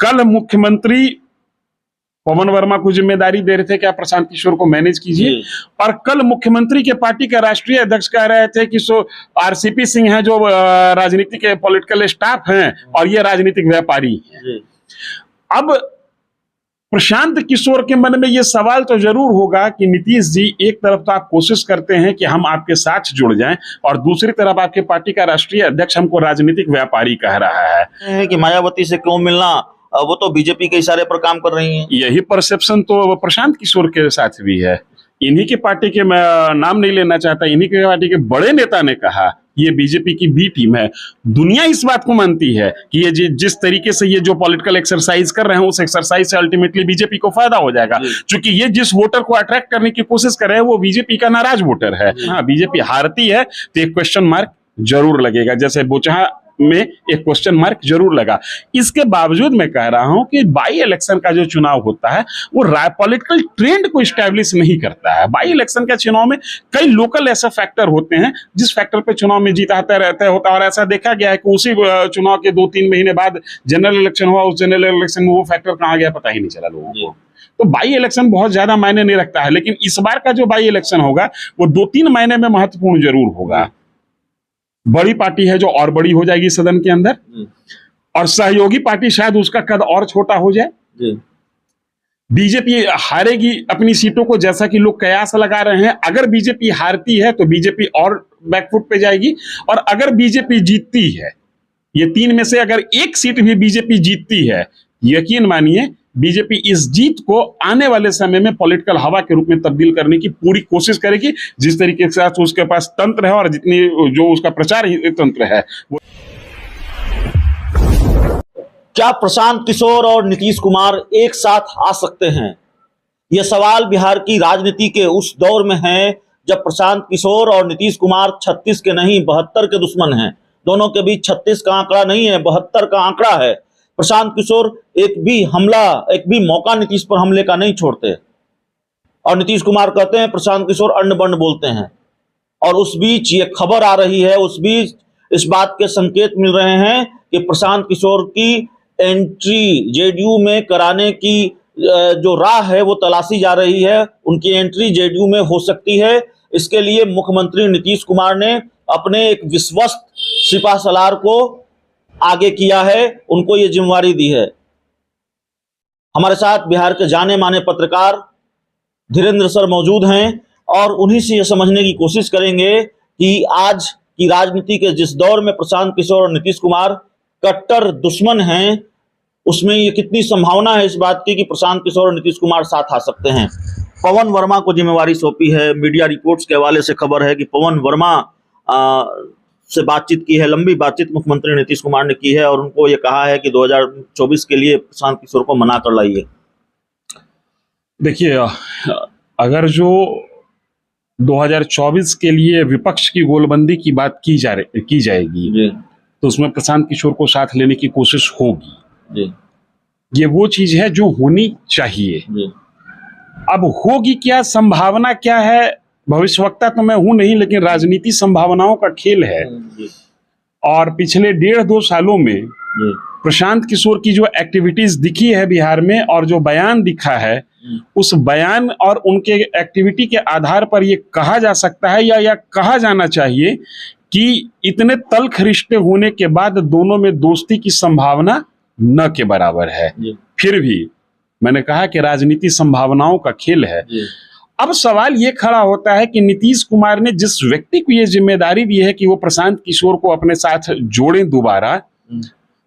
कल मुख्यमंत्री पवन वर्मा को जिम्मेदारी दे रहे थे कि आप प्रशांत किशोर को मैनेज कीजिए, और कल मुख्यमंत्री के पार्टी के राष्ट्रीय अध्यक्ष कह रहे थे कि आरसीपी सिंह है जो राजनीतिक पॉलिटिकल स्टाफ हैं और ये राजनीतिक व्यापारी हैं। अब प्रशांत किशोर के मन में ये सवाल तो जरूर होगा कि नीतीश जी, एक तरफ तो आप कोशिश करते हैं कि हम आपके साथ जुड़ जाएं और दूसरी तरफ आपके पार्टी का राष्ट्रीय अध्यक्ष हमको राजनीतिक व्यापारी कह रहा है कि मायावती से क्यों मिलना, वो तो बीजेपी के इशारे पर काम कर रही हैं। यही परसेप्शन तो प्रशांत किशोर के साथ भी है। इन्हीं की पार्टी के, मैं नाम नहीं लेना चाहता, इन्हीं की पार्टी के बड़े नेता ने कहा ये बीजेपी की बी टीम है। दुनिया इस बात को मानती है कि ये जिस तरीके से ये जो पॉलिटिकल एक्सरसाइज कर रहे हैं उस एक्सरसाइज से अल्टीमेटली बीजेपी को फायदा हो जाएगा, क्योंकि ये जिस वोटर को अट्रैक्ट करने की कोशिश कर रहे हैं वो बीजेपी का नाराज वोटर है। हाँ, बीजेपी हारती है तो एक क्वेश्चन मार्क जरूर लगेगा, जैसे बोचहा में एक क्वेश्चन मार्क जरूर लगा। इसके बावजूद मैं कह रहा हूं कि बाई इलेक्शन का जो चुनाव होता है वो पॉलिटिकल ट्रेंड को स्टैब्लिश नहीं करता है। बाई इलेक्शन के चुनाव में कई लोकल ऐसे फैक्टर होते हैं जिस फैक्टर पे चुनाव में जीत आता रहता होता है, और ऐसा देखा गया है कि उसी चुनाव के 2-3 महीने बाद जनरल इलेक्शन हुआ, उस जनरल इलेक्शन में वो फैक्टर कहाँ गया पता ही नहीं चला लोगों को। तो बाई इलेक्शन बहुत ज्यादा मायने नहीं रखता है, लेकिन इस बार का जो बाई इलेक्शन होगा वो 2-3 महीने में महत्वपूर्ण जरूर होगा। बड़ी पार्टी है जो और बड़ी हो जाएगी सदन के अंदर, और सहयोगी पार्टी शायद उसका कद और छोटा हो जाए। बीजेपी हारेगी अपनी सीटों को, जैसा कि लोग कयास लगा रहे हैं। अगर बीजेपी हारती है तो बीजेपी और बैकफुट पे जाएगी, और अगर बीजेपी जीतती है, ये 3 में से अगर एक सीट भी बीजेपी जीतती है, यकीन मानिए बीजेपी इस जीत को आने वाले समय में पॉलिटिकल हवा के रूप में तब्दील करने की पूरी कोशिश करेगी, जिस तरीके से उसके पास तंत्र है और जितनी जो उसका प्रचार तंत्र है। क्या प्रशांत किशोर और नीतीश कुमार एक साथ आ सकते हैं? यह सवाल बिहार की राजनीति के उस दौर में है जब प्रशांत किशोर और नीतीश कुमार 36 के नहीं 72 के दुश्मन हैं। दोनों के बीच 36 का आंकड़ा नहीं है, 72 का आंकड़ा है। प्रशांत किशोर एक भी मौका नीतीश पर हमले का नहीं छोड़ते, और नीतीश कुमार कहते हैं प्रशांत किशोर अन्न बन्न बोलते हैं। और उस बीच ये खबर आ रही है, उस बीच इस बात के संकेत मिल रहे हैं कि प्रशांत किशोर की एंट्री जेडीयू में कराने की जो राह है वो तलाशी जा रही है। उनकी एंट्री जेडीयू में हो सकती है। इसके लिए मुख्यमंत्री नीतीश कुमार ने अपने एक विश्वस्त सिपा सलार को आगे किया है, उनको ये जिम्मेवारी दी है। हमारे साथ बिहार के जाने माने पत्रकार धीरेन्द्र सर मौजूद हैं, और उन्हीं से ये समझने की कोशिश करेंगे कि आज की राजनीति के जिस दौर में प्रशांत किशोर और नीतीश कुमार कट्टर दुश्मन हैं, उसमें ये कितनी संभावना है इस बात की कि प्रशांत किशोर और नीतीश कुमार साथ आ सकते हैं। पवन वर्मा को जिम्मेवारी सौंपी है। मीडिया रिपोर्ट्स के हवाले से खबर है कि पवन वर्मा से बातचीत की है, लंबी बातचीत मुख्यमंत्री नीतीश कुमार ने की है, और उनको ये कहा है कि 2024 के लिए प्रशांत किशोर को मना कर लाइए। देखिए, अगर जो 2024 के लिए विपक्ष की गोलबंदी की बात की जाएगी तो उसमें प्रशांत किशोर को साथ लेने की कोशिश होगी। ये वो चीज है जो होनी चाहिए। अब होगी क्या, संभावना क्या है, भविष्यवक्ता तो मैं हूं नहीं, लेकिन राजनीति संभावनाओं का खेल है। और पिछले 1.5-2 सालों में प्रशांत किशोर की जो एक्टिविटीज दिखी है बिहार में, और जो बयान दिखा है, उस बयान और उनके एक्टिविटी के आधार पर ये कहा जा सकता है या कहा जाना चाहिए कि इतने तल्ख रिश्ते होने के बाद दोनों में दोस्ती की संभावना न के बराबर है। फिर भी मैंने कहा कि राजनीति संभावनाओं का खेल है। अब सवाल ये खड़ा होता है कि नीतीश कुमार ने जिस व्यक्ति को ये जिम्मेदारी दी है कि वो प्रशांत किशोर को अपने साथ जोड़ें दोबारा,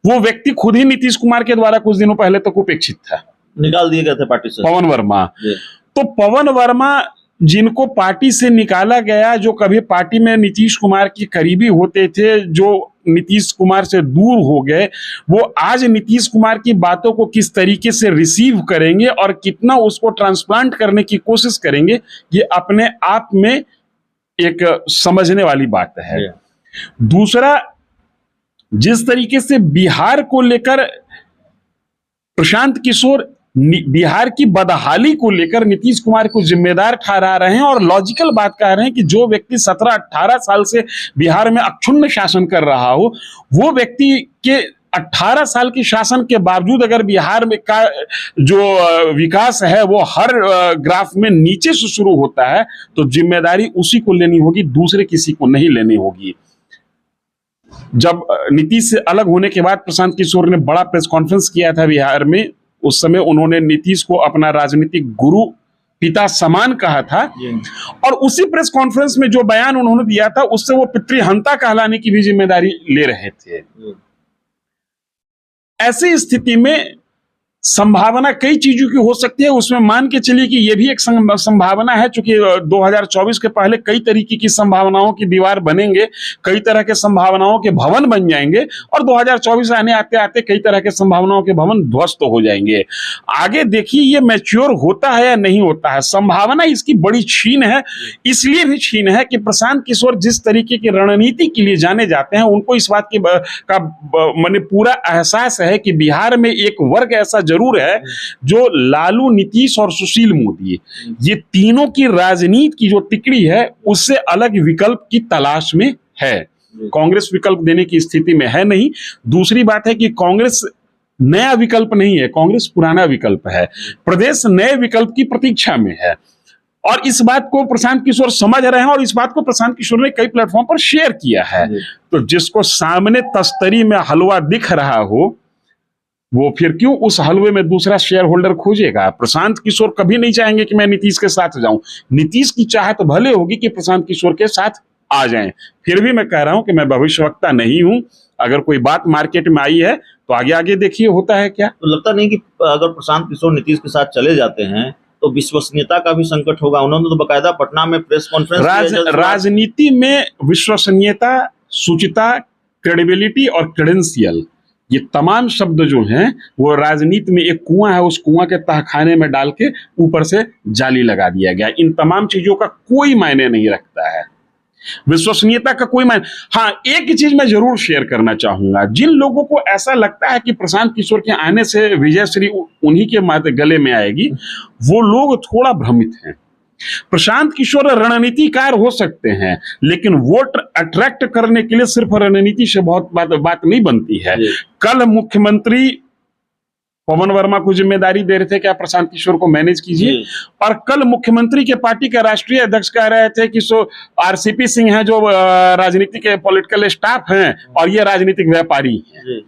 वो व्यक्ति खुद ही नीतीश कुमार के द्वारा कुछ दिनों पहले तक उपेक्षित था, निकाल दिए गए थे पार्टी से, पवन वर्मा। तो पवन वर्मा जिनको पार्टी से निकाला गया, जो कभी पार्टी में नीतीश कुमार के करीबी होते थे, जो नीतीश कुमार से दूर हो गए, वो आज नीतीश कुमार की बातों को किस तरीके से रिसीव करेंगे और कितना उसको ट्रांसप्लांट करने की कोशिश करेंगे, ये अपने आप में एक समझने वाली बात है। दूसरा, जिस तरीके से बिहार को लेकर प्रशांत किशोर बिहार की बदहाली को लेकर नीतीश कुमार को जिम्मेदार ठहरा रहे हैं, और लॉजिकल बात कह रहे हैं कि जो व्यक्ति 17-18 साल से बिहार में अक्षुण्ण शासन कर रहा हो, वो व्यक्ति के 18 साल की शासन के बावजूद अगर बिहार में का जो विकास है वो हर ग्राफ में नीचे से शुरू होता है, तो जिम्मेदारी उसी को लेनी होगी, दूसरे किसी को नहीं लेनी होगी। जब नीतीश से अलग होने के बाद प्रशांत किशोर ने बड़ा प्रेस कॉन्फ्रेंस किया था बिहार में, उस समय उन्होंने नीतीश को अपना राजनीतिक गुरु, पिता समान कहा था, और उसी प्रेस कॉन्फ्रेंस में जो बयान उन्होंने दिया था उससे वो पितृहंता कहलाने की भी जिम्मेदारी ले रहे थे। ऐसी स्थिति में संभावना कई चीजों की हो सकती है, उसमें मान के चलिए कि यह भी एक संभावना है, चूंकि 2024 के पहले कई तरीके की संभावनाओं की दीवार बनेंगे, कई तरह के संभावनाओं के भवन बन जाएंगे, और 2024 आने आते आते कई तरह के संभावनाओं के भवन ध्वस्त हो जाएंगे। आगे देखिए ये मैच्योर होता है या नहीं होता है। संभावना इसकी बड़ी छीन है, इसलिए भी छीन है कि प्रशांत किशोर जिस तरीके की रणनीति के लिए जाने जाते हैं, उनको इस बात की माने पूरा एहसास है कि बिहार में एक वर्ग ऐसा जरूर है जो लालू, नीतीश और सुशील मोदी, ये तीनों की राजनीति की जो तिकड़ी है उससे अलग विकल्प की तलाश में है। कांग्रेस विकल्प देने की स्थिति में है नहीं। दूसरी बात है कि कांग्रेस नया विकल्प नहीं है, कांग्रेस पुराना विकल्प है। प्रदेश नए विकल्प की प्रतीक्षा में है, और इस बात को प्रशांत किशोर समझ रहे हैं, और इस बात को प्रशांत किशोर ने कई प्लेटफॉर्म पर शेयर किया है। तो जिसको सामने तस्तरी में हलवा दिख रहा हो, वो फिर क्यों उस हलवे में दूसरा शेयर होल्डर खोजेगा। प्रशांत किशोर कभी नहीं चाहेंगे कि मैं नीतीश के साथ जाऊं। नीतीश की चाहत भले होगी कि प्रशांत किशोर के साथ आ जाएं। फिर भी मैं कह रहा हूं कि मैं भविष्यवक्ता नहीं हूं। अगर कोई बात मार्केट में आई है तो आगे आगे देखिए होता है क्या। तो लगता नहीं कि अगर प्रशांत किशोर नीतीश के साथ चले जाते हैं तो विश्वसनीयता का भी संकट होगा। उन्होंने तो बकायदा पटना में प्रेस कॉन्फ्रेंस राजनीति में विश्वसनीयता, शुचिता, क्रेडिबिलिटी और क्रेडेंशियल, ये तमाम शब्द जो हैं वो राजनीति में एक कुआं है, उस कुआं के तहखाने में डाल के ऊपर से जाली लगा दिया गया। इन तमाम चीजों का कोई मायने नहीं रखता है, विश्वसनीयता का कोई मायने। हाँ, एक चीज मैं जरूर शेयर करना चाहूंगा। जिन लोगों को ऐसा लगता है कि प्रशांत किशोर के आने से विजयश्री उन्हीं के गले में आएगी, वो लोग थोड़ा भ्रमित हैं। प्रशांत किशोर रणनीतिकार हो सकते हैं, लेकिन वोट अट्रैक्ट करने के लिए सिर्फ रणनीति से बहुत बात नहीं बनती है। कल मुख्यमंत्री पवन वर्मा को जिम्मेदारी दे रहे थे कि आप प्रशांत किशोर को मैनेज कीजिए, और कल मुख्यमंत्री के पार्टी के राष्ट्रीय अध्यक्ष कह रहे थे कि आरसीपी सिंह हैं जो राजनीति के पॉलिटिकल स्टाफ हैं, और ये राजनीतिक व्यापारी हैं।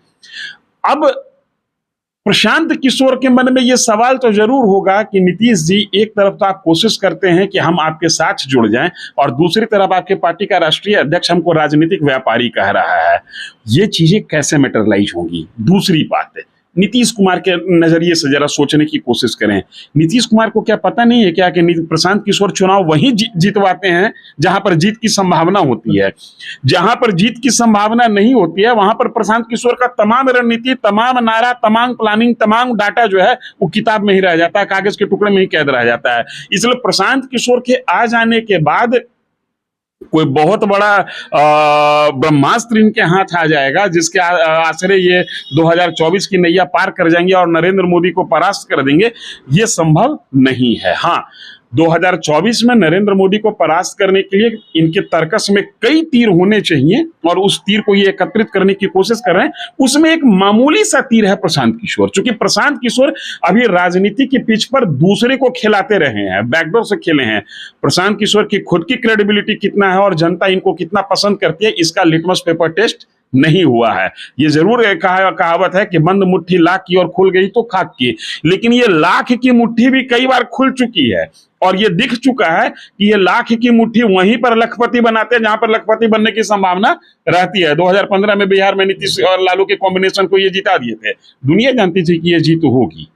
अब प्रशांत किशोर के मन में यह सवाल तो जरूर होगा कि नीतीश जी, एक तरफ तो आप कोशिश करते हैं कि हम आपके साथ जुड़ जाएं, और दूसरी तरफ आपके पार्टी का राष्ट्रीय अध्यक्ष हमको राजनीतिक व्यापारी कह रहा है। ये चीजें कैसे मैटरलाइज होंगी। दूसरी बात है, नीतीश कुमार के नजरिए से जरा सोचने की कोशिश करें। नीतीश कुमार को क्या पता नहीं है क्या कि प्रशांत किशोर चुनाव वहीं जीतवाते हैं जहां पर जीत की संभावना होती है। जहां पर जीत की संभावना नहीं होती है वहां पर प्रशांत किशोर का तमाम रणनीति, तमाम नारा, तमाम प्लानिंग, तमाम डाटा जो है वो किताब में ही रह जाता है, कागज के टुकड़े में ही कैद रह जाता है। इसलिए प्रशांत किशोर के आ जाने के बाद कोई बहुत बड़ा ब्रह्मास्त्र इनके हाथ आ जाएगा, जिसके आश्रय ये 2024 की नैया पार कर जाएंगे और नरेंद्र मोदी को परास्त कर देंगे, ये संभव नहीं है। हाँ, 2024 में नरेंद्र मोदी को परास्त करने के लिए इनके तर्कस में कई तीर होने चाहिए, और उस तीर को ये एकत्रित करने की कोशिश कर रहे हैं। उसमें एक मामूली सा तीर है प्रशांत किशोर, क्योंकि प्रशांत किशोर अभी राजनीति की पिच पर दूसरे को खिलाते रहे हैं, बैकडोर से खेले हैं। प्रशांत किशोर की खुद की क्रेडिबिलिटी कितना है और जनता इनको कितना पसंद करती है, इसका लिटमस पेपर टेस्ट नहीं हुआ है। ये जरूर कहावत है कि बंद मुट्ठी लाख की और खुल गई तो खाक की, लेकिन ये लाख की मुट्ठी भी कई बार खुल चुकी है, और ये दिख चुका है कि ये लाख की मुट्ठी वहीं पर लखपति बनाते हैं जहां पर लखपति बनने की संभावना रहती है। 2015 में बिहार में नीतीश और लालू के कॉम्बिनेशन को ये जिता दिए थे। दुनिया जानती थी कि ये जीत होगी।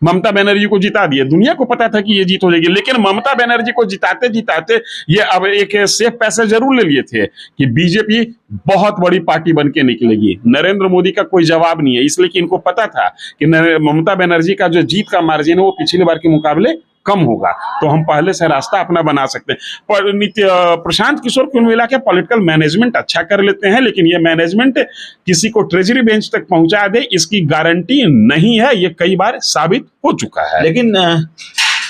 ममता बनर्जी को जिता दिए, दुनिया को पता था कि ये जीत हो जाएगी, लेकिन ममता बनर्जी को जिताते जिताते ये अब एक सेफ पैसे जरूर ले लिए थे कि बीजेपी बहुत बड़ी पार्टी बन के निकलेगी। नरेंद्र मोदी का कोई जवाब नहीं है, इसलिए कि इनको पता था कि ममता बनर्जी का जो जीत का मार्जिन है वो पिछली बार के मुकाबले कम होगा, तो हम पहले से रास्ता अपना बना सकते हैं। पर प्रशांत किशोर कुल मिला के पॉलिटिकल मैनेजमेंट अच्छा कर लेते हैं, लेकिन ये मैनेजमेंट किसी को ट्रेजरी बेंच तक पहुंचा दे इसकी गारंटी नहीं है, ये कई बार साबित हो चुका है। लेकिन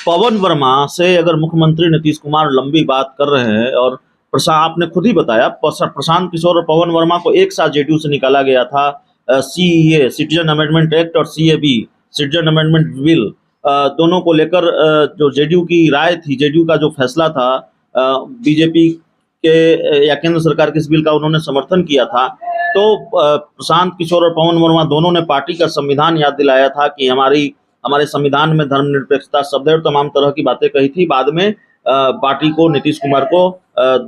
पवन वर्मा से अगर मुख्यमंत्री नीतीश कुमार लंबी बात कर रहे हैं, और आपने खुद ही बताया प्रशांत किशोर और पवन वर्मा को एक साथ जेडीयू से निकाला गया था, सीईए सिटीजन अमेंडमेंट एक्ट और सीएबी सिटीजन अमेंडमेंट बिल दोनों को लेकर जो जेडीयू की राय थी, जेडीयू का जो फैसला था, बीजेपी के या केंद्र सरकार के इस बिल का उन्होंने समर्थन किया था। तो प्रशांत किशोर और पवन वर्मा दोनों ने पार्टी का संविधान याद दिलाया था कि हमारे संविधान में धर्मनिरपेक्षता शब्द है और तमाम तरह की बातें कही थी। बाद में पार्टी को, नीतीश कुमार को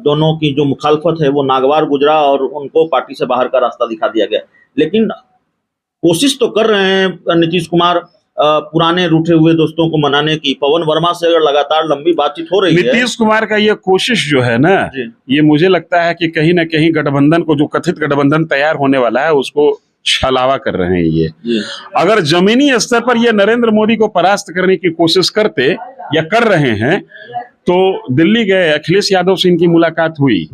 दोनों की जो मुखालफत है वो नागवार गुजरा और उनको पार्टी से बाहर का रास्ता दिखा दिया गया। लेकिन कोशिश तो कर रहे हैं नीतीश कुमार पुराने रूठे हुए दोस्तों को मनाने की। पवन वर्मा से अगर लगातार लंबी बातचीत हो रही है, नीतीश कुमार का ये कोशिश जो है ना, ये मुझे लगता है कि कहीं ना कहीं गठबंधन को, जो कथित गठबंधन तैयार होने वाला है, उसको छलावा कर रहे हैं ये। अगर जमीनी स्तर पर ये नरेंद्र मोदी को परास्त करने की कोशिश करते या कर रहे हैं तो दिल्ली गए, अखिलेश यादव से इनकी मुलाकात हुई,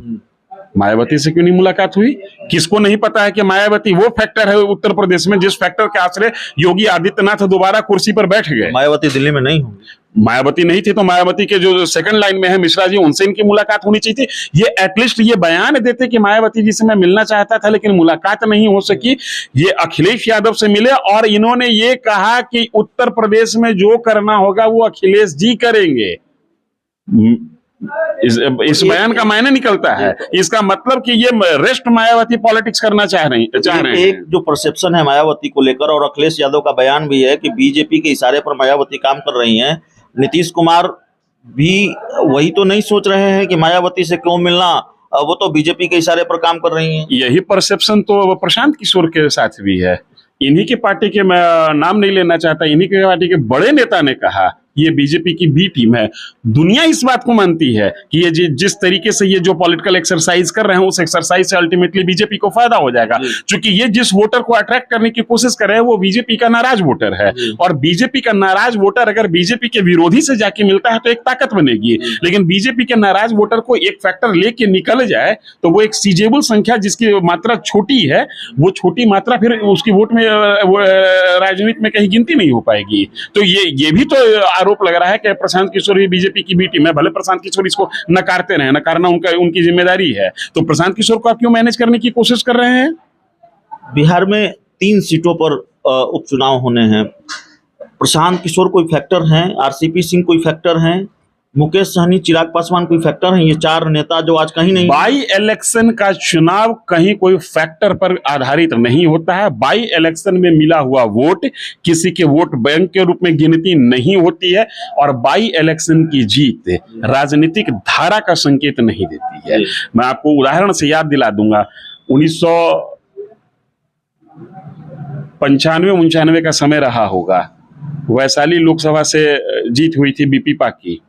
मायावती से क्यों नहीं मुलाकात हुई? किसको नहीं पता है कि मायावती वो फैक्टर है उत्तर प्रदेश में जिस फैक्टर के आश्रय योगी आदित्यनाथ दोबारा कुर्सी पर बैठ गए। मायावती दिल्ली में नहीं होंगी। मायावती नहीं थी तो मायावती के जो सेकंड लाइन में है मिश्रा जी, उनसे इनकी मुलाकात होनी चाहिए थी। ये एटलीस्ट ये बयान देते कि मायावती जी से मैं मिलना चाहता था लेकिन मुलाकात नहीं हो सकी। ये अखिलेश यादव से मिले और इन्होंने ये कहा कि उत्तर प्रदेश में जो करना होगा वो अखिलेश जी करेंगे। इस बयान का मायने निकलता है, इसका मतलब कि ये रेस्ट मायावती पॉलिटिक्स करना चाह रहे हैं। एक जो परसेप्शन है मायावती को लेकर, और अखिलेश यादव का बयान भी है कि बीजेपी के इशारे पर मायावती काम कर रही हैं। नीतीश कुमार भी वही तो नहीं सोच रहे हैं कि मायावती से क्यों मिलना, वो तो बीजेपी के इशारे पर काम कर रही हैं। यही परसेप्शन तो प्रशांत किशोर के साथ भी है। इन्हीं की पार्टी के, मैं नाम नहीं लेना चाहता, इन्हीं की पार्टी के बड़े नेता ने कहा ये बीजेपी की बी टीम है। दुनिया इस बात को मानती है कि ये जिस तरीके से ये जो पॉलिटिकल एक्सरसाइज कर रहे हैं उस एक्सरसाइज से अल्टीमेटली बीजेपी को फायदा हो जाएगा, क्योंकि ये जिस वोटर को अट्रैक्ट करने की कोशिश कर रहे हैं वो बीजेपी का नाराज वोटर है। और बीजेपी का नाराज वोटर अगर बीजेपी के विरोधी से जाके मिलता है तो एक ताकत बनेगी। लेकिन बीजेपी के नाराज वोटर को एक फैक्टर लेके निकल जाए तो वो एक सीजेबल संख्या जिसकी मात्रा छोटी है, वो छोटी मात्रा फिर उसकी वोट में, राजनीति में कहीं गिनती नहीं हो पाएगी। तो ये भी तो आरोप लग रहा है कि प्रशांत किशोर भी बीजेपी की बी टीम है। भले प्रशांत किशोर इसको नकारते रहे, नकारना उनकी जिम्मेदारी है, तो प्रशांत किशोर को आप क्यों मैनेज करने की कोशिश कर रहे हैं? बिहार में 3 सीटों पर उपचुनाव होने हैं। प्रशांत किशोर कोई फैक्टर हैं, आरसीपी सिंह कोई फैक्टर हैं, मुकेश सहनी, चिराग पासवान कोई फैक्टर हैं। ये 4 नेता जो आज कहीं नहीं। बाई इलेक्शन का चुनाव कहीं कोई फैक्टर पर आधारित नहीं होता है। बाई इलेक्शन में मिला हुआ वोट किसी के वोट बैंक के रूप में गिनती नहीं होती है और बाई इलेक्शन की जीत राजनीतिक धारा का संकेत नहीं देती है। मैं आपको उदाहरण से याद दिला दूंगा, 1995-99 का समय रहा होगा, वैशाली लोकसभा से जीत हुई थी बीपीपा की,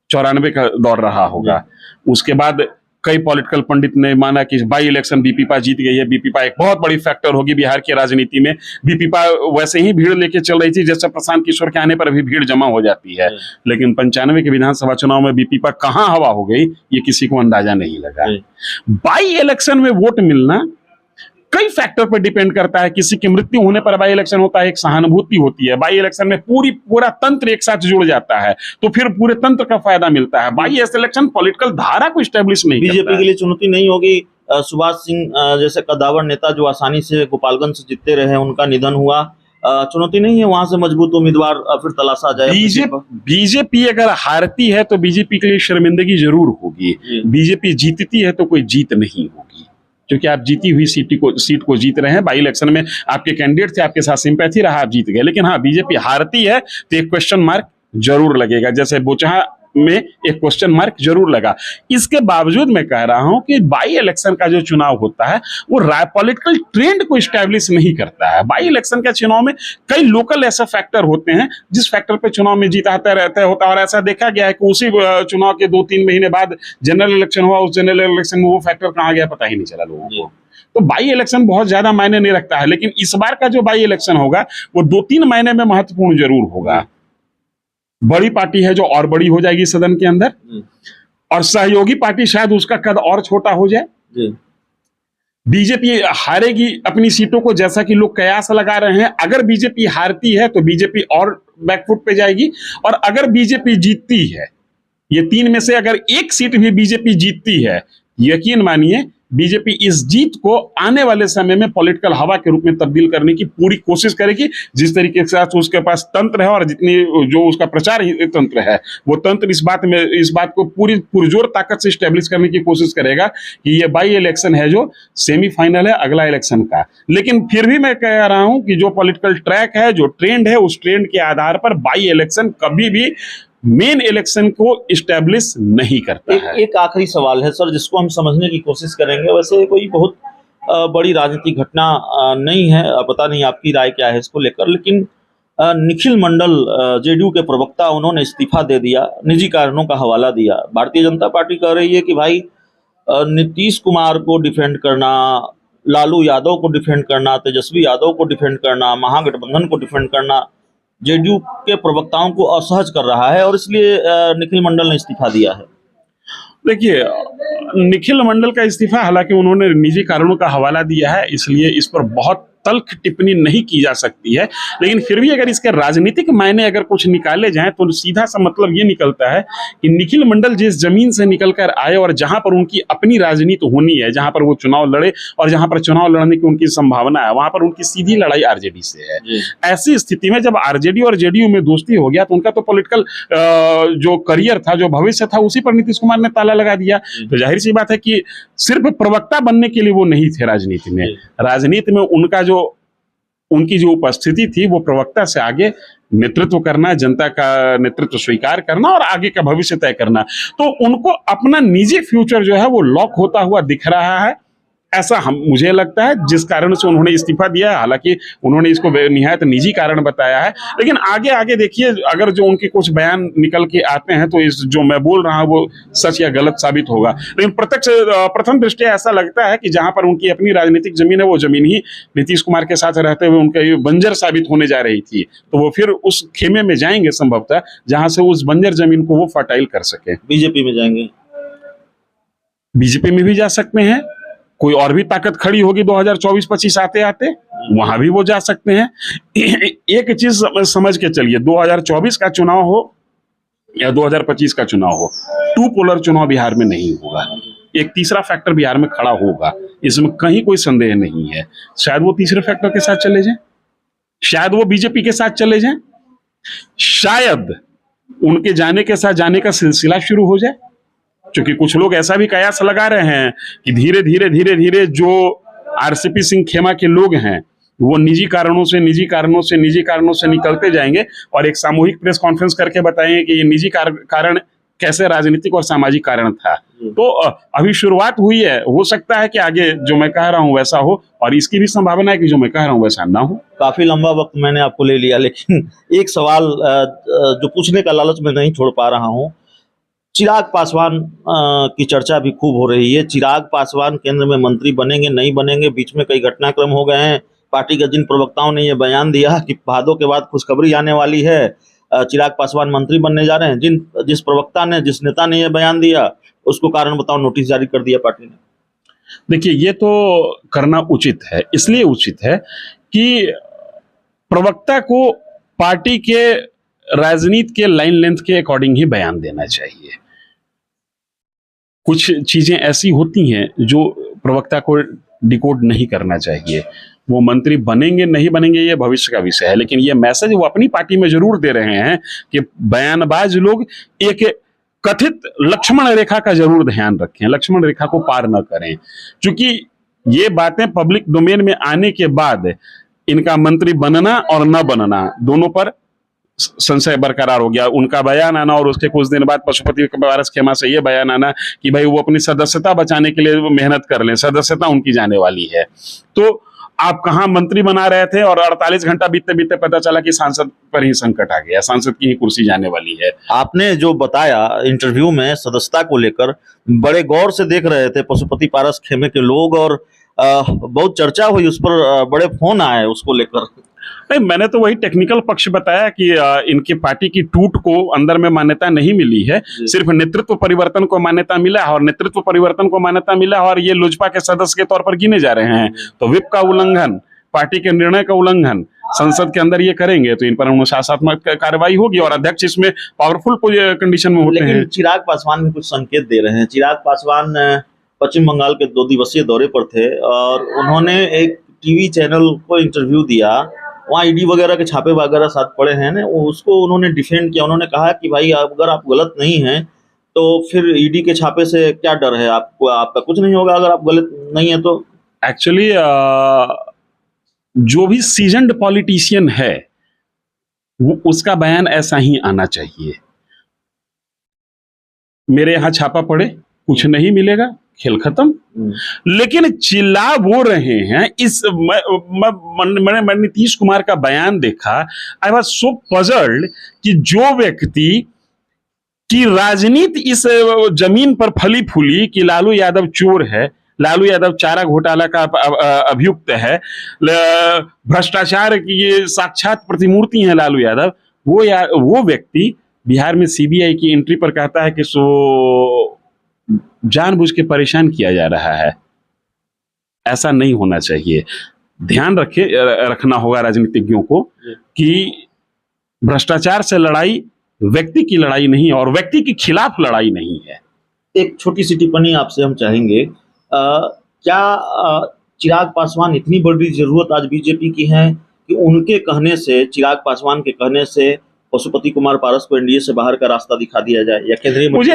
94 का दौर रहा होगा। उसके बाद कई पॉलिटिकल पंडित ने माना कि बाई इलेक्शन बीपीपा जीत गई है, बीपीपा एक बहुत बड़ी फैक्टर होगी बिहार की राजनीति में। बीपीपा वैसे ही भीड़ लेके चल रही थी जैसे प्रशांत किशोर के आने पर भी भीड़ जमा हो जाती है। लेकिन 95 के विधानसभा चुनाव में बीपीपा कहां हवा हो गई ये किसी को अंदाजा नहीं लगा। बाई इलेक्शन में वोट मिलना कई फैक्टर पर डिपेंड करता है। किसी की मृत्यु होने पर बाई इलेक्शन होता है, एक सहानुभूति होती है। बाई इलेक्शन में पूरा तंत्र एक साथ जुड़ जाता है तो फिर पूरे तंत्र का फायदा मिलता है। बाई इलेक्शन पॉलिटिकल धारा को स्टैब्लिश नहीं करता है। बीजेपी के लिए चुनौती नहीं होगी? सुभाष सिंह जैसे कद्दावर नेता जो आसानी से गोपालगंज से जीतते रहे, उनका निधन हुआ, चुनौती नहीं है वहां से मजबूत उम्मीदवार फिर तलाशा जाए? बीजेपी अगर हारती है तो बीजेपी के लिए शर्मिंदगी जरूर होगी। बीजेपी जीतती है तो कोई जीत नहीं होगी, क्योंकि आप जीती हुई सीट को जीत रहे हैं। बाई इलेक्शन में आपके कैंडिडेट थे, आपके साथ सिंपैथी रहा, आप जीत गए। लेकिन हाँ, बीजेपी हारती है तो एक क्वेश्चन मार्क जरूर लगेगा, जैसे बोचहा में एक क्वेश्चन मार्क जरूर लगा। इसके बावजूद मैं कह रहा हूं कि बाई इलेक्शन का जो चुनाव होता है वो पॉलिटिकल ट्रेंड को स्टैब्लिश नहीं करता है। बाई इलेक्शन के चुनाव में कई लोकल ऐसे फैक्टर होते हैं जिस फैक्टर पे चुनाव में जीत आता रहता होता है। और ऐसा देखा गया है कि उसी चुनाव के 2-3 महीने बाद जनरल इलेक्शन हुआ, उस जनरल इलेक्शन में वो फैक्टर कहाँ गया पता ही नहीं चला लोगों को। तो बाई इलेक्शन बहुत ज्यादा मायने नहीं रखता है। लेकिन इस बार का जो बाई इलेक्शन होगा वो 2-3 महीने में महत्वपूर्ण जरूर होगा। बड़ी पार्टी है जो और बड़ी हो जाएगी सदन के अंदर, और सहयोगी पार्टी शायद उसका कद और छोटा हो जाए। बीजेपी हारेगी अपनी सीटों को, जैसा कि लोग कयास लगा रहे हैं। अगर बीजेपी हारती है तो बीजेपी और बैकफुट पे जाएगी, और अगर बीजेपी जीतती है, ये 3 में से अगर एक सीट भी बीजेपी जीतती है, यकीन मानिए बीजेपी इस जीत को आने वाले समय में पॉलिटिकल हवा के रूप में तब्दील करने की पूरी कोशिश करेगी। जिस तरीके के साथ उसके पास तंत्र है और जितनी जो उसका प्रचार तंत्र है, वो तंत्र इस बात को पूरी पुरजोर ताकत से स्टैब्लिश करने की कोशिश करेगा कि ये बाई इलेक्शन है जो सेमीफाइनल है अगला इलेक्शन का। लेकिन फिर भी मैं कह रहा हूं कि जो पॉलिटिकल ट्रैक है, जो ट्रेंड है, उस ट्रेंड के आधार पर बाई इलेक्शन कभी भी मेन इलेक्शन को इस्टेब्लिश नहीं करता है। एक आखिरी सवाल है सर, जिसको हम समझने की कोशिश करेंगे। वैसे कोई बहुत बड़ी राजनीतिक घटना नहीं है, पता नहीं आपकी राय क्या है इसको लेकर, लेकिन निखिल मंडल जेडीयू के प्रवक्ता, उन्होंने इस्तीफा दे दिया, निजी कारणों का हवाला दिया। भारतीय जनता पार्टी कह रही है कि भाई नीतीश कुमार को डिफेंड करना, लालू यादव को डिफेंड करना, तेजस्वी यादव को डिफेंड करना, महागठबंधन को डिफेंड करना जेडीयू के प्रवक्ताओं को असहज कर रहा है और इसलिए निखिल मंडल ने इस्तीफा दिया है। देखिए, निखिल मंडल का इस्तीफा हालांकि उन्होंने निजी कारणों का हवाला दिया है, इसलिए इस पर बहुत तल्ख टिप्पणी नहीं की जा सकती है। लेकिन फिर भी अगर इसके राजनीतिक मायने अगर कुछ निकाले जाएं तो सीधा सा मतलब ये निकलता है कि निखिल मंडल जिस जमीन से निकलकर आए और जहां पर उनकी अपनी राजनीति होनी है, जहां पर वो चुनाव लड़े और जहां पर चुनाव लड़ने की उनकी संभावना है, वहां पर उनकी सीधी लड़ाई आरजेडी से है। ऐसी स्थिति में जब आरजेडी और जेडीयू में दोस्ती हो गया तो उनका तो पॉलिटिकल जो करियर था, जो भविष्य था, उसी पर नीतीश कुमार ने ताला लगा दिया। तो जाहिर सी बात है कि सिर्फ प्रवक्ता बनने के लिए वो नहीं थे राजनीति में। राजनीति में उनकी जो उपस्थिति थी वो प्रवक्ता से आगे नेतृत्व करना, जनता का नेतृत्व स्वीकार करना और आगे का भविष्य तय करना। तो उनको अपना निजी फ्यूचर जो है वो लॉक होता हुआ दिख रहा है, ऐसा मुझे लगता है, जिस कारण से उन्होंने इस्तीफा दिया है। हालांकि उन्होंने इसको निहायत निजी कारण बताया है, लेकिन आगे आगे देखिए अगर जो उनके कुछ बयान निकल के आते हैं तो इस जो मैं बोल रहा हूं वो सच या गलत साबित होगा। लेकिन प्रथम दृष्टया ऐसा लगता है कि जहां पर उनकी अपनी राजनीतिक जमीन है वो जमीन ही नीतीश कुमार के साथ रहते हुए उनका बंजर साबित होने जा रही थी, तो वो फिर उस खेमे में जाएंगे संभवतः जहां से उस बंजर जमीन को वो फर्टाइल कर सके। बीजेपी में जाएंगे, बीजेपी में भी जा सकते हैं, कोई और भी ताकत खड़ी होगी 2024-25 आते आते, वहां भी वो जा सकते हैं। एक चीज समझ के चलिए, 2024 का चुनाव हो या 2025 का चुनाव हो, टू पोलर चुनाव बिहार में नहीं होगा। एक तीसरा फैक्टर बिहार में खड़ा होगा, इसमें कहीं कोई संदेह नहीं है। शायद वो तीसरे फैक्टर के साथ चले जाएं, शायद वो बीजेपी के साथ चले जाएं, शायद उनके जाने के साथ जाने का सिलसिला शुरू हो जाए। क्योंकि कुछ लोग ऐसा भी कयास लगा रहे हैं कि धीरे धीरे जो आरसीपी सिंह खेमा के लोग हैं वो निजी कारणों से निकलते जाएंगे और एक सामूहिक प्रेस कॉन्फ्रेंस करके बताएंगे कि ये निजी कारण कैसे राजनीतिक और सामाजिक कारण था। तो अभी शुरुआत हुई है, हो सकता है कि आगे जो मैं कह रहा हूं वैसा हो, और इसकी भी संभावना है कि जो मैं कह रहा हूं वैसा ना हो। काफी लंबा वक्त मैंने आपको ले लिया, लेकिन एक सवाल जो पूछने का लालच मैं नहीं छोड़ पा रहा हूं। चिराग पासवान की चर्चा भी खूब हो रही है। चिराग पासवान केंद्र में मंत्री बनेंगे नहीं बनेंगे, बीच में कई घटनाक्रम हो गए हैं। पार्टी के जिन प्रवक्ताओं ने ये बयान दिया कि भादों के बाद खुशखबरी आने वाली है, चिराग पासवान मंत्री बनने जा रहे हैं, जिस प्रवक्ता ने, जिस नेता ने ये बयान दिया उसको कारण बताओ नोटिस जारी कर दिया पार्टी ने। देखिए, ये तो करना उचित है, इसलिए उचित है कि प्रवक्ता को पार्टी के राजनीति के लाइन लेंथ के अकॉर्डिंग ही बयान देना चाहिए। कुछ चीजें ऐसी होती हैं जो प्रवक्ता को डिकोड नहीं करना चाहिए। वो मंत्री बनेंगे नहीं बनेंगे ये भविष्य का विषय है, लेकिन ये मैसेज वो अपनी पार्टी में जरूर दे रहे हैं कि बयानबाज लोग एक कथित लक्ष्मण रेखा का जरूर ध्यान रखें, लक्ष्मण रेखा को पार न करें। क्योंकि ये बातें पब्लिक डोमेन में आने के बाद इनका मंत्री बनना और न बनना दोनों पर संशय बरकरार हो गया। उनका बयान आना और उसके कुछ दिन बाद पशुपति पारस खेमा से ये बयान आना कि भाई वो अपनी सदस्यता बचाने के लिए मेहनत कर लें, सदस्यता उनकी जाने वाली है। तो आप कहां मंत्री बना रहे थे और 48 घंटा बीतते बीतते पता चला कि सांसद पर ही संकट आ गया, सांसद की ही कुर्सी जाने वाली है। आपने जो बताया इंटरव्यू में सदस्यता को लेकर, बड़े गौर से देख रहे थे पशुपति पारस खेमे के लोग और बहुत चर्चा हुई, उस पर बड़े फोन आए उसको लेकर। नहीं, मैंने तो वही टेक्निकल पक्ष बताया कि इनकी पार्टी की टूट को अंदर में मान्यता नहीं मिली है, सिर्फ नेतृत्व परिवर्तन को मान्यता मिला है, और नेतृत्व परिवर्तन को मान्यता मिला और ये लोजपा के सदस्य के तौर पर गिने जा रहे हैं। तो विप का उल्लंघन, पार्टी के निर्णय का उल्लंघन संसद के अंदर ये करेंगे तो इन पर अनुशासनात्मक कार्रवाई होगी और अध्यक्ष इसमें पावरफुल कंडीशन में होते हैं। चिराग पासवान भी कुछ संकेत दे रहे हैं। चिराग पासवान पश्चिम बंगाल के 2 दिवसीय दौरे पर थे और उन्होंने एक टीवी चैनल को इंटरव्यू दिया। वहाँ ईडी वगैरह के छापे वगैरह साथ पड़े हैं ना, उसको उन्होंने डिफेंड किया। उन्होंने कहा कि भाई अगर आप गलत नहीं हैं तो फिर ईडी के छापे से क्या डर है आपको, आपका कुछ नहीं होगा अगर आप गलत नहीं है तो। एक्चुअली जो भी सीजन्ड पॉलिटिशियन है वो उसका बयान ऐसा ही आना चाहिए। मेरे यहाँ छापा पड़े, कुछ नहीं मिलेगा, खेल खत्म। लेकिन चिल्ला वो रहे हैं। इस मैं नीतीश कुमार का बयान देखा, आई वाज सो पजल्ड कि जो व्यक्ति की राजनीति इस जमीन पर फली फूली कि लालू यादव चोर है, लालू यादव चारा घोटाला का अभियुक्त है, भ्रष्टाचार की ये साक्षात प्रतिमूर्ति है लालू यादव, वो व्यक्ति बिहार में सीबीआई की एंट्री पर कहता है कि जानबूझ के परेशान किया जा रहा है। ऐसा नहीं होना चाहिए। ध्यान रखना होगा राजनीतिज्ञों को कि भ्रष्टाचार से लड़ाई व्यक्ति की लड़ाई नहीं और व्यक्ति के खिलाफ लड़ाई नहीं है। एक छोटी सी टिप्पणी आपसे हम चाहेंगे, क्या चिराग पासवान इतनी बड़ी जरूरत आज बीजेपी की है कि उनके कहने से, चिराग पासवान के कहने से पशुपति कुमार पारस को एनडीए से बाहर का रास्ता दिखा दिया जाए, या केंद्रीय मुझे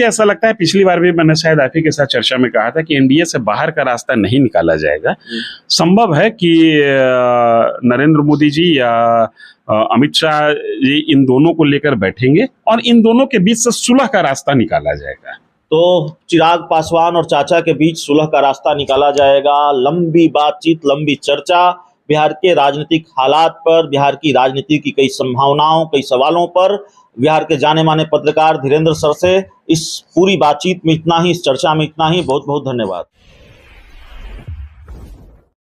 ऐसा लगता है, पिछली बार भी मैंने शायद आप ही के साथ चर्चा में कहा था कि एनडीए से बाहर का रास्ता नहीं निकाला जाएगा। संभव है कि नरेंद्र मोदी जी या अमित शाह जी इन दोनों को लेकर बैठेंगे और इन दोनों के बीच से सुलह का रास्ता निकाला जाएगा। तो चिराग पासवान और चाचा के बीच सुलह का रास्ता निकाला जाएगा। लंबी बातचीत, लंबी चर्चा बिहार के राजनीतिक हालात पर, बिहार की राजनीति की कई संभावनाओं, कई सवालों पर बिहार के जाने माने पत्रकार धीरेन्द्र सर से इस पूरी बातचीत में इतना ही, इस चर्चा में इतना ही। बहुत बहुत धन्यवाद।